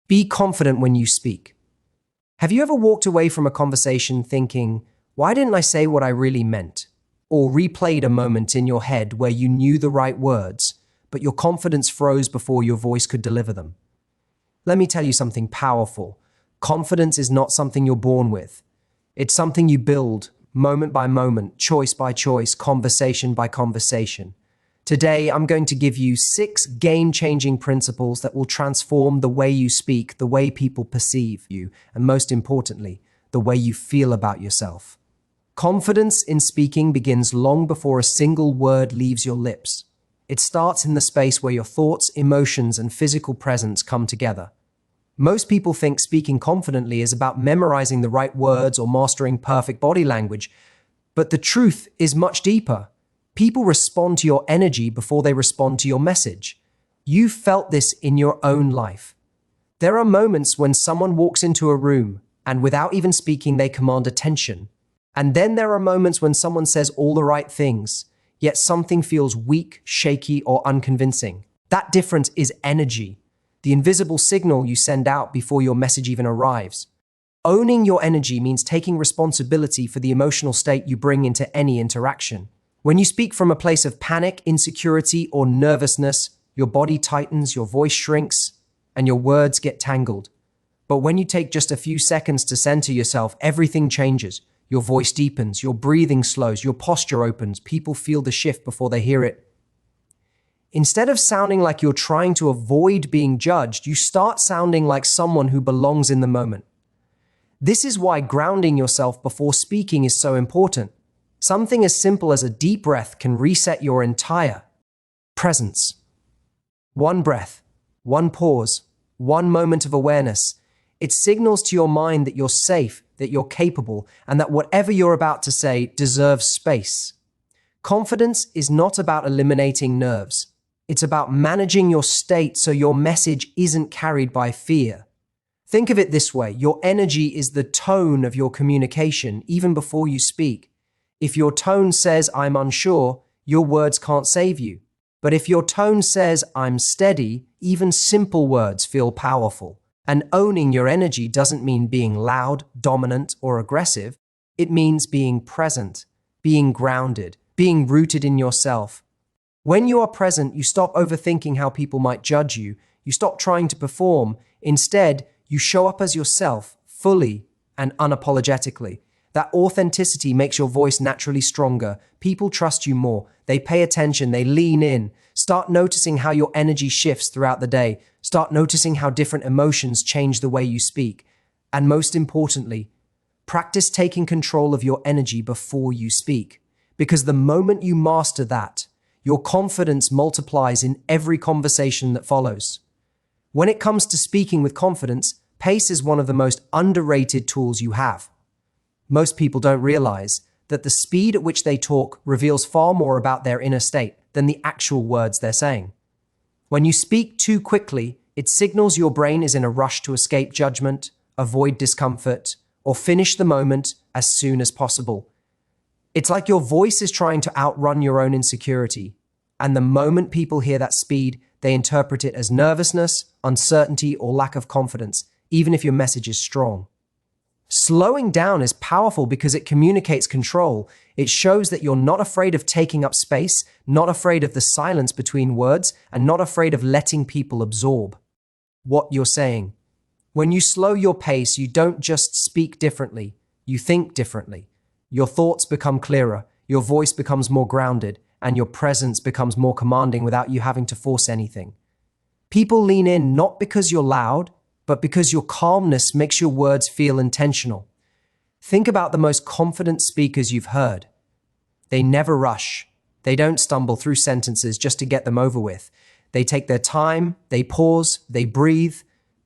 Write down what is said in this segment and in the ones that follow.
Be confident when you speak. Have you ever walked away from a conversation thinking, why didn't I say what I really meant? Or replayed a moment in your head where you knew the right words, but your confidence froze before your voice could deliver them? Let me tell you something powerful. Confidence is not something you're born with. It's something you build, moment by moment, choice by choice, conversation by conversation. Today, I'm going to give you 6 game-changing principles that will transform the way you speak, the way people perceive you, and most importantly, the way you feel about yourself. Confidence in speaking begins long before a single word leaves your lips. It starts in the space where your thoughts, emotions, and physical presence come together. Most people think speaking confidently is about memorizing the right words or mastering perfect body language, but the truth is much deeper. People respond to your energy before they respond to your message. You've felt this in your own life. There are moments when someone walks into a room and without even speaking, they command attention. And then there are moments when someone says all the right things, yet something feels weak, shaky, or unconvincing. That difference is energy, the invisible signal you send out before your message even arrives. Owning your energy means taking responsibility for the emotional state you bring into any interaction. When you speak from a place of panic, insecurity, or nervousness, your body tightens, your voice shrinks, and your words get tangled. But when you take just a few seconds to center yourself, everything changes. Your voice deepens, your breathing slows, your posture opens. People feel the shift before they hear it. Instead of sounding like you're trying to avoid being judged, you start sounding like someone who belongs in the moment. This is why grounding yourself before speaking is so important. Something as simple as a deep breath can reset your entire presence. One breath, one pause, one moment of awareness. It signals to your mind that you're safe, that you're capable, and that whatever you're about to say deserves space. Confidence is not about eliminating nerves. It's about managing your state so your message isn't carried by fear. Think of it this way: your energy is the tone of your communication even before you speak. If your tone says, I'm unsure, your words can't save you. But if your tone says, I'm steady, even simple words feel powerful. And owning your energy doesn't mean being loud, dominant, or aggressive. It means being present, being grounded, being rooted in yourself. When you are present, you stop overthinking how people might judge you. You stop trying to perform. Instead, you show up as yourself, fully and unapologetically. That authenticity makes your voice naturally stronger. People trust you more. They pay attention. They lean in. Start noticing how your energy shifts throughout the day. Start noticing how different emotions change the way you speak. And most importantly, practice taking control of your energy before you speak. Because the moment you master that, your confidence multiplies in every conversation that follows. When it comes to speaking with confidence, pace is one of the most underrated tools you have. Most people don't realize that the speed at which they talk reveals far more about their inner state than the actual words they're saying. When you speak too quickly, it signals your brain is in a rush to escape judgment, avoid discomfort, or finish the moment as soon as possible. It's like your voice is trying to outrun your own insecurity, and the moment people hear that speed, they interpret it as nervousness, uncertainty, or lack of confidence, even if your message is strong. Slowing down is powerful because it communicates control. It shows that you're not afraid of taking up space, not afraid of the silence between words, and not afraid of letting people absorb what you're saying. When you slow your pace, you don't just speak differently, you think differently. Your thoughts become clearer, your voice becomes more grounded, and your presence becomes more commanding without you having to force anything. People lean in not because you're loud, but because your calmness makes your words feel intentional. Think about the most confident speakers you've heard. They never rush. They don't stumble through sentences just to get them over with. They take their time, they pause, they breathe.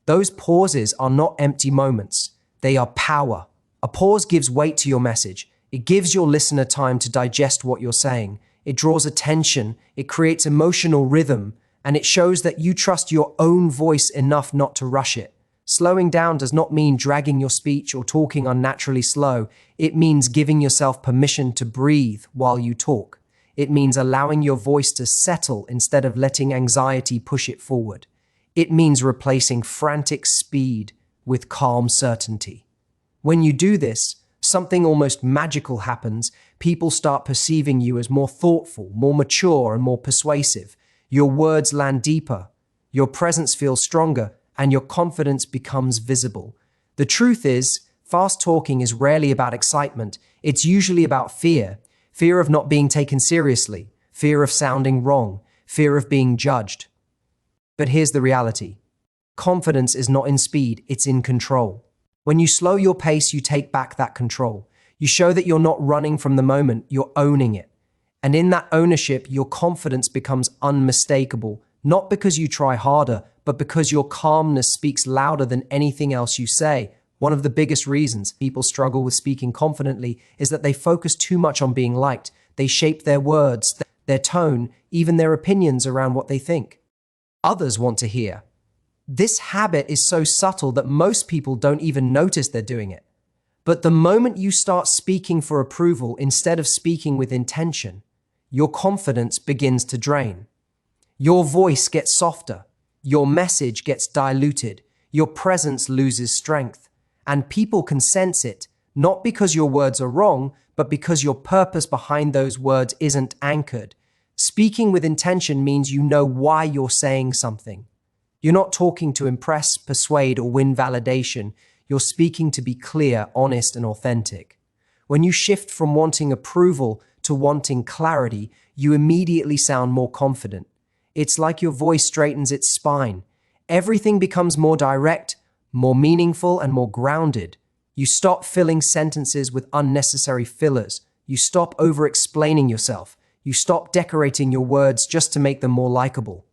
Those pauses are not empty moments. They are power. A pause gives weight to your message. It gives your listener time to digest what you're saying. It draws attention. It creates emotional rhythm. And it shows that you trust your own voice enough not to rush it. Slowing down does not mean dragging your speech or talking unnaturally slow. It means giving yourself permission to breathe while you talk. It means allowing your voice to settle instead of letting anxiety push it forward. It means replacing frantic speed with calm certainty. When you do this, something almost magical happens. People start perceiving you as more thoughtful, more mature, and more persuasive. Your words land deeper, your presence feels stronger, and your confidence becomes visible. The truth is, fast talking is rarely about excitement. It's usually about fear. Fear of not being taken seriously, fear of sounding wrong, fear of being judged. But here's the reality. Confidence is not in speed, it's in control. When you slow your pace, you take back that control. You show that you're not running from the moment, you're owning it. And in that ownership, your confidence becomes unmistakable, not because you try harder, but because your calmness speaks louder than anything else you say. One of the biggest reasons people struggle with speaking confidently is that they focus too much on being liked. They shape their words, their tone, even their opinions around what they think others want to hear. This habit is so subtle that most people don't even notice they're doing it. But the moment you start speaking for approval instead of speaking with intention, your confidence begins to drain. Your voice gets softer, your message gets diluted, your presence loses strength, and people can sense it, not because your words are wrong, but because your purpose behind those words isn't anchored. Speaking with intention means you know why you're saying something. You're not talking to impress, persuade, or win validation. You're speaking to be clear, honest, and authentic. When you shift from wanting approval to wanting clarity, you immediately sound more confident. It's like your voice straightens its spine. Everything becomes more direct, more meaningful, and more grounded. You stop filling sentences with unnecessary fillers. You stop over-explaining yourself. You stop decorating your words just to make them more likable.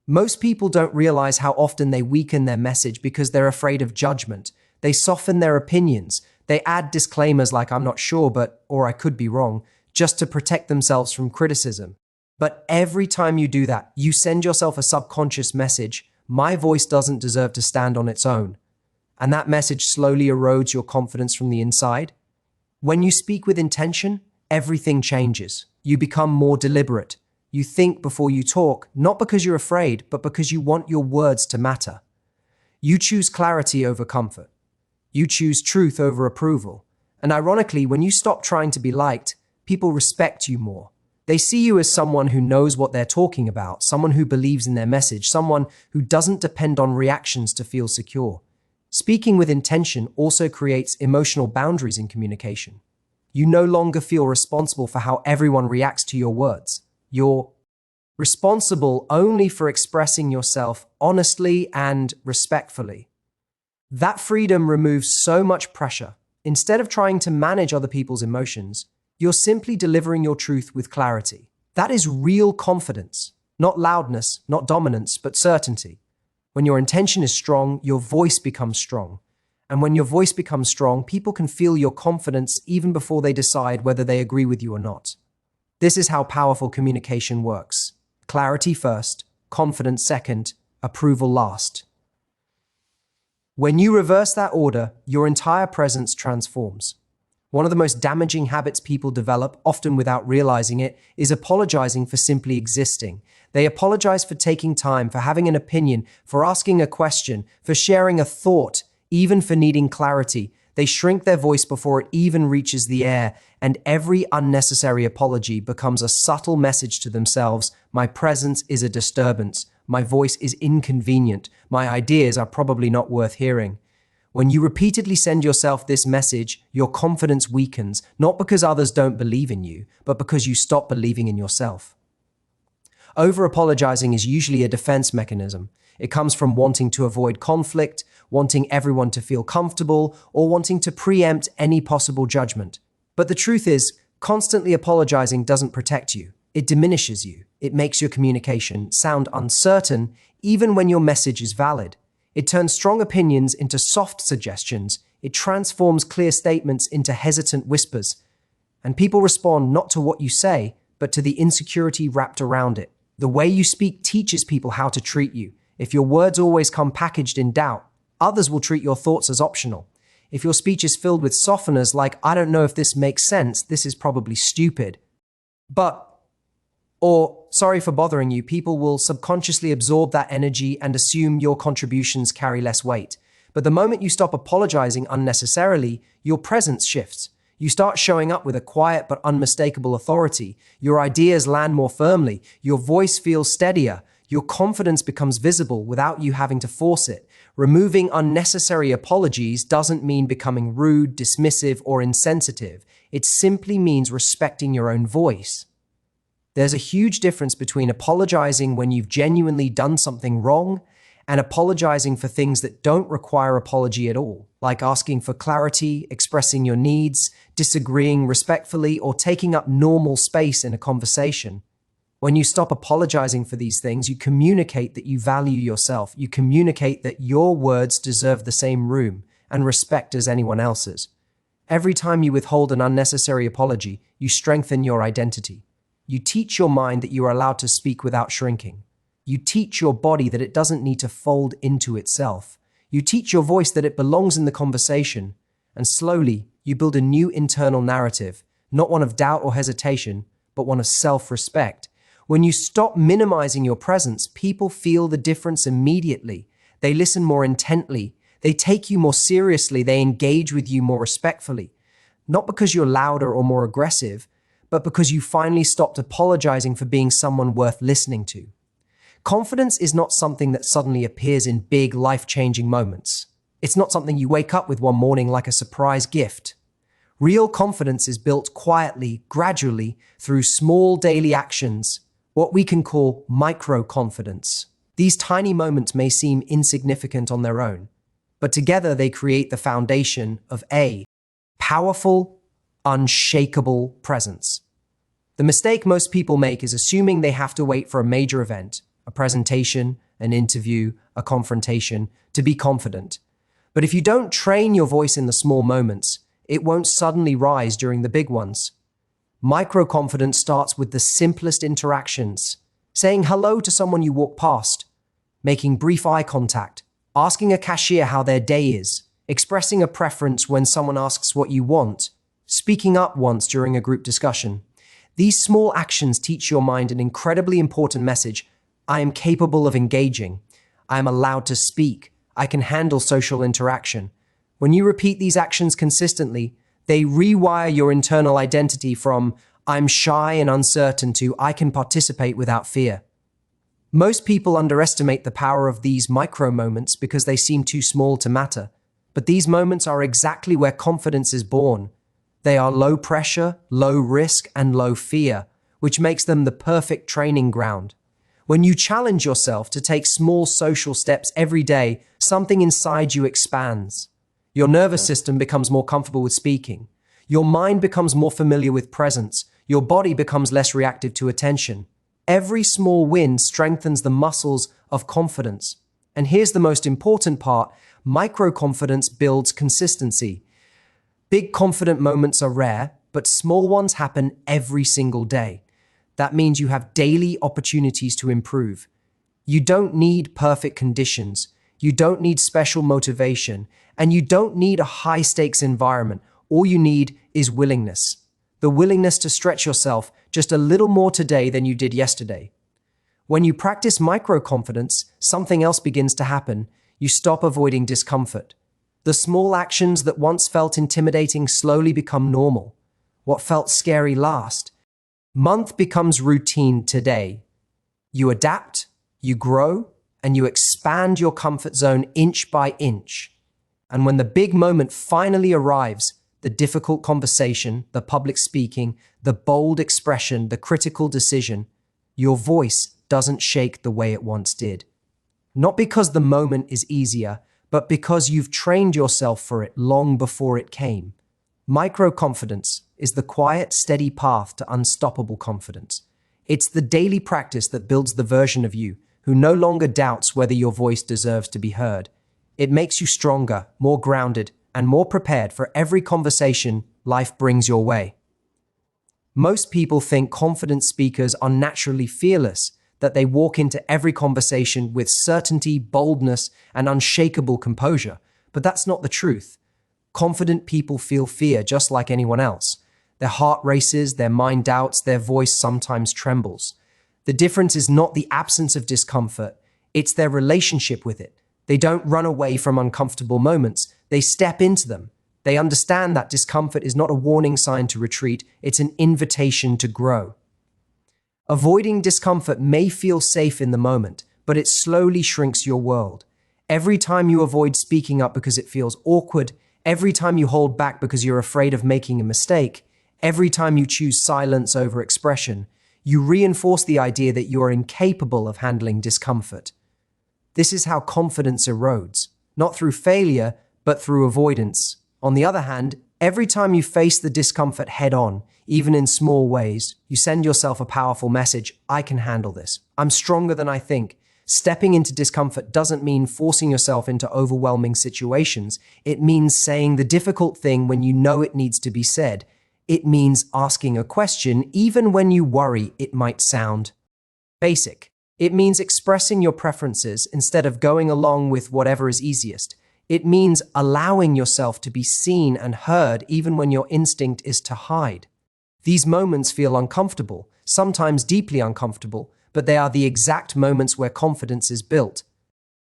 Most people don't realize how often they weaken their message because they're afraid of judgment. They soften their opinions. They add disclaimers like "I'm not sure, but," or "I could be wrong," just to protect themselves from criticism. But every time you do that, you send yourself a subconscious message: my voice doesn't deserve to stand on its own. And that message slowly erodes your confidence from the inside. When you speak with intention, everything changes. You become more deliberate. You think before you talk, not because you're afraid, but because you want your words to matter. You choose clarity over comfort. You choose truth over approval. And ironically, when you stop trying to be liked, people respect you more. They see you as someone who knows what they're talking about, someone who believes in their message, someone who doesn't depend on reactions to feel secure. Speaking with intention also creates emotional boundaries in communication. You no longer feel responsible for how everyone reacts to your words. You're responsible only for expressing yourself honestly and respectfully. That freedom removes so much pressure. Instead of trying to manage other people's emotions, you're simply delivering your truth with clarity. That is real confidence, not loudness, not dominance, but certainty. When your intention is strong, your voice becomes strong. And when your voice becomes strong, people can feel your confidence even before they decide whether they agree with you or not. This is how powerful communication works. Clarity first, confidence second, approval last. When you reverse that order, your entire presence transforms. One of the most damaging habits people develop, often without realizing it, is apologizing for simply existing. They apologize for taking time, for having an opinion, for asking a question, for sharing a thought, even for needing clarity. They shrink their voice before it even reaches the air, and every unnecessary apology becomes a subtle message to themselves: my presence is a disturbance, my voice is inconvenient, my ideas are probably not worth hearing. When you repeatedly send yourself this message, your confidence weakens, not because others don't believe in you, but because you stop believing in yourself. Over-apologizing is usually a defense mechanism. It comes from wanting to avoid conflict, wanting everyone to feel comfortable, or wanting to preempt any possible judgment. But the truth is, constantly apologizing doesn't protect you. It diminishes you. It makes your communication sound uncertain, even when your message is valid. It turns strong opinions into soft suggestions. It transforms clear statements into hesitant whispers. And people respond not to what you say, but to the insecurity wrapped around it. The way you speak teaches people how to treat you. If your words always come packaged in doubt, others will treat your thoughts as optional. If your speech is filled with softeners like "I don't know if this makes sense, this is probably stupid," but Or, sorry for bothering you, people will subconsciously absorb that energy and assume your contributions carry less weight. But the moment you stop apologizing unnecessarily, your presence shifts. You start showing up with a quiet but unmistakable authority. Your ideas land more firmly. Your voice feels steadier. Your confidence becomes visible without you having to force it. Removing unnecessary apologies doesn't mean becoming rude, dismissive, or insensitive. It simply means respecting your own voice. There's a huge difference between apologizing when you've genuinely done something wrong and apologizing for things that don't require apology at all, like asking for clarity, expressing your needs, disagreeing respectfully, or taking up normal space in a conversation. When you stop apologizing for these things, you communicate that you value yourself. You communicate that your words deserve the same room and respect as anyone else's. Every time you withhold an unnecessary apology, you strengthen your identity. You teach your mind that you are allowed to speak without shrinking. You teach your body that it doesn't need to fold into itself. You teach your voice that it belongs in the conversation. And slowly, you build a new internal narrative, not one of doubt or hesitation, but one of self-respect. When you stop minimizing your presence, people feel the difference immediately. They listen more intently. They take you more seriously. They engage with you more respectfully. Not because you're louder or more aggressive, but because you finally stopped apologizing for being someone worth listening to. Confidence is not something that suddenly appears in big, life-changing moments. It's not something you wake up with one morning like a surprise gift. Real confidence is built quietly, gradually, through small daily actions, what we can call micro-confidence. These tiny moments may seem insignificant on their own, but together they create the foundation of a powerful, unshakable presence. The mistake most people make is assuming they have to wait for a major event, a presentation, an interview, a confrontation, to be confident. But if you don't train your voice in the small moments, it won't suddenly rise during the big ones. Micro-confidence starts with the simplest interactions, saying hello to someone you walk past, making brief eye contact, asking a cashier how their day is, expressing a preference when someone asks what you want, speaking up once during a group discussion. These small actions teach your mind an incredibly important message. I am capable of engaging. I am allowed to speak. I can handle social interaction. When you repeat these actions consistently, they rewire your internal identity from I'm shy and uncertain to I can participate without fear. Most people underestimate the power of these micro moments because they seem too small to matter. But these moments are exactly where confidence is born. They are low pressure, low risk, and low fear, which makes them the perfect training ground. When you challenge yourself to take small social steps every day, something inside you expands. Your nervous system becomes more comfortable with speaking. Your mind becomes more familiar with presence. Your body becomes less reactive to attention. Every small win strengthens the muscles of confidence. And here's the most important part: micro-confidence builds consistency. Big confident moments are rare, but small ones happen every single day. That means you have daily opportunities to improve. You don't need perfect conditions. You don't need special motivation. And you don't need a high-stakes environment. All you need is willingness. The willingness to stretch yourself just a little more today than you did yesterday. When you practice micro-confidence, something else begins to happen. You stop avoiding discomfort. The small actions that once felt intimidating slowly become normal. What felt scary last month becomes routine today. You adapt, you grow, and you expand your comfort zone inch by inch. And when the big moment finally arrives, the difficult conversation, the public speaking, the bold expression, the critical decision, your voice doesn't shake the way it once did. Not because the moment is easier, but because you've trained yourself for it long before it came. Micro-confidence is the quiet, steady path to unstoppable confidence. It's the daily practice that builds the version of you who no longer doubts whether your voice deserves to be heard. It makes you stronger, more grounded, and more prepared for every conversation life brings your way. Most people think confident speakers are naturally fearless, that they walk into every conversation with certainty, boldness, and unshakable composure. But that's not the truth. Confident people feel fear just like anyone else. Their heart races, their mind doubts, their voice sometimes trembles. The difference is not the absence of discomfort, it's their relationship with it. They don't run away from uncomfortable moments, they step into them. They understand that discomfort is not a warning sign to retreat, it's an invitation to grow. Avoiding discomfort may feel safe in the moment, but it slowly shrinks your world. Every time you avoid speaking up because it feels awkward, every time you hold back because you're afraid of making a mistake, every time you choose silence over expression, you reinforce the idea that you are incapable of handling discomfort. This is how confidence erodes, not through failure, but through avoidance. On the other hand, every time you face the discomfort head-on, even in small ways, you send yourself a powerful message: I can handle this. I'm stronger than I think. Stepping into discomfort doesn't mean forcing yourself into overwhelming situations. It means saying the difficult thing when you know it needs to be said. It means asking a question even when you worry it might sound basic. It means expressing your preferences instead of going along with whatever is easiest. It means allowing yourself to be seen and heard even when your instinct is to hide. These moments feel uncomfortable, sometimes deeply uncomfortable, but they are the exact moments where confidence is built.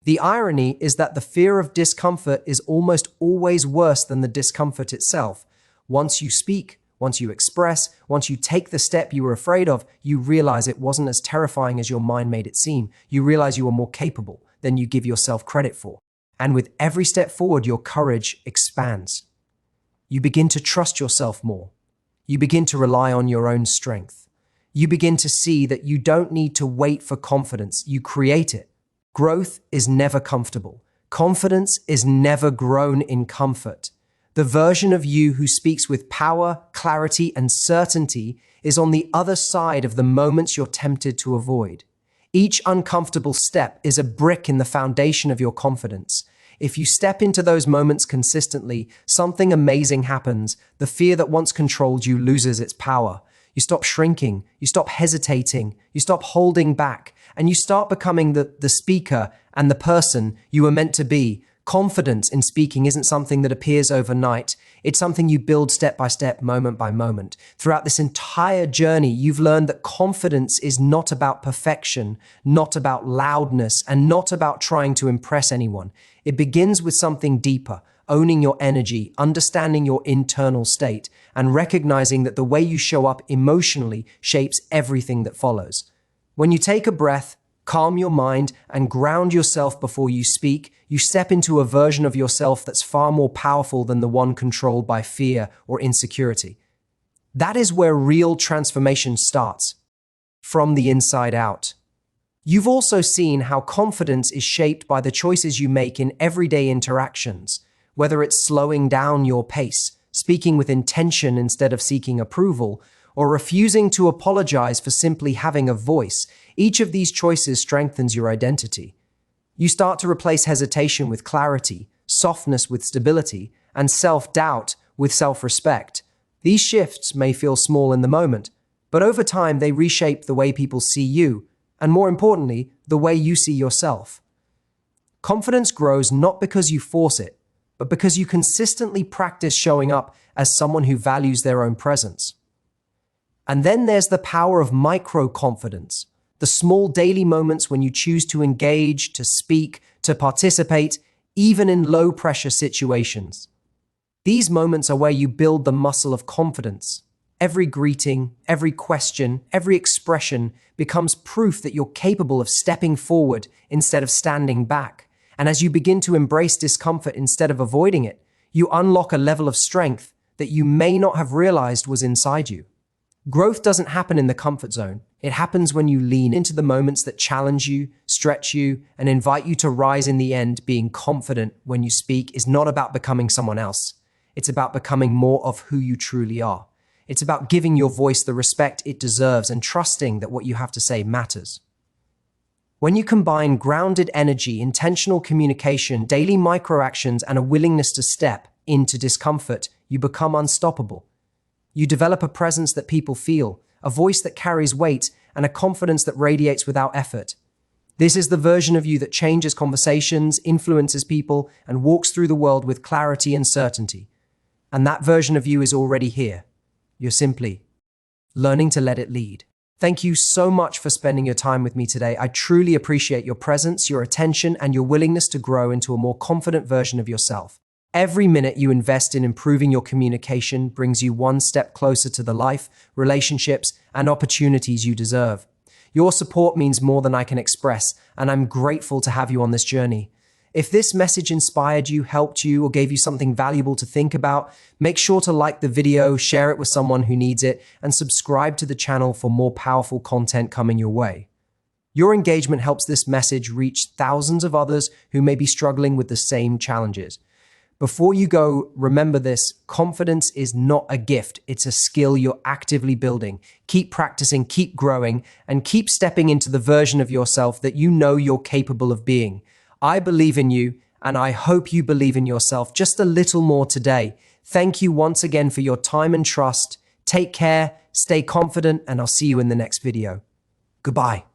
The irony is that the fear of discomfort is almost always worse than the discomfort itself. Once you speak, once you express, once you take the step you were afraid of, you realize it wasn't as terrifying as your mind made it seem. You realize you are more capable than you give yourself credit for. And with every step forward, your courage expands. You begin to trust yourself more. You begin to rely on your own strength. You begin to see that you don't need to wait for confidence, you create it. Growth is never comfortable. Confidence is never grown in comfort. The version of you who speaks with power, clarity, and certainty is on the other side of the moments you're tempted to avoid. Each uncomfortable step is a brick in the foundation of your confidence. If you step into those moments consistently, something amazing happens. The fear that once controlled you loses its power. You stop shrinking, you stop hesitating, you stop holding back, and you start becoming the speaker and the person you were meant to be. Confidence in speaking isn't something that appears overnight. It's something you build step by step, moment by moment. Throughout this entire journey, you've learned that confidence is not about perfection, not about loudness, and not about trying to impress anyone. It begins with something deeper, owning your energy, understanding your internal state, and recognizing that the way you show up emotionally shapes everything that follows. When you take a breath, calm your mind, and ground yourself before you speak, you step into a version of yourself that's far more powerful than the one controlled by fear or insecurity. That is where real transformation starts, from the inside out. You've also seen how confidence is shaped by the choices you make in everyday interactions, whether it's slowing down your pace, speaking with intention instead of seeking approval, or refusing to apologize for simply having a voice. Each of these choices strengthens your identity. You start to replace hesitation with clarity, softness with stability, and self-doubt with self-respect. These shifts may feel small in the moment, but over time they reshape the way people see you, and more importantly, the way you see yourself. Confidence grows not because you force it, but because you consistently practice showing up as someone who values their own presence. And then there's the power of micro-confidence, the small daily moments when you choose to engage, to speak, to participate, even in low-pressure situations. These moments are where you build the muscle of confidence. Every greeting, every question, every expression becomes proof that you're capable of stepping forward instead of standing back. And as you begin to embrace discomfort instead of avoiding it, you unlock a level of strength that you may not have realized was inside you. Growth doesn't happen in the comfort zone. It happens when you lean into the moments that challenge you, stretch you, and invite you to rise in the end. Being confident when you speak is not about becoming someone else. It's about becoming more of who you truly are. It's about giving your voice the respect it deserves and trusting that what you have to say matters. When you combine grounded energy, intentional communication, daily microactions, and a willingness to step into discomfort, you become unstoppable. You develop a presence that people feel, a voice that carries weight, and a confidence that radiates without effort. This is the version of you that changes conversations, influences people, and walks through the world with clarity and certainty. And that version of you is already here. You're simply learning to let it lead. Thank you so much for spending your time with me today. I truly appreciate your presence, your attention, and your willingness to grow into a more confident version of yourself. Every minute you invest in improving your communication brings you one step closer to the life, relationships, and opportunities you deserve. Your support means more than I can express, and I'm grateful to have you on this journey. If this message inspired you, helped you, or gave you something valuable to think about, make sure to like the video, share it with someone who needs it, and subscribe to the channel for more powerful content coming your way. Your engagement helps this message reach thousands of others who may be struggling with the same challenges. Before you go, remember this: confidence is not a gift, it's a skill you're actively building. Keep practicing, keep growing, and keep stepping into the version of yourself that you know you're capable of being. I believe in you, and I hope you believe in yourself just a little more today. Thank you once again for your time and trust. Take care, stay confident, and I'll see you in the next video. Goodbye.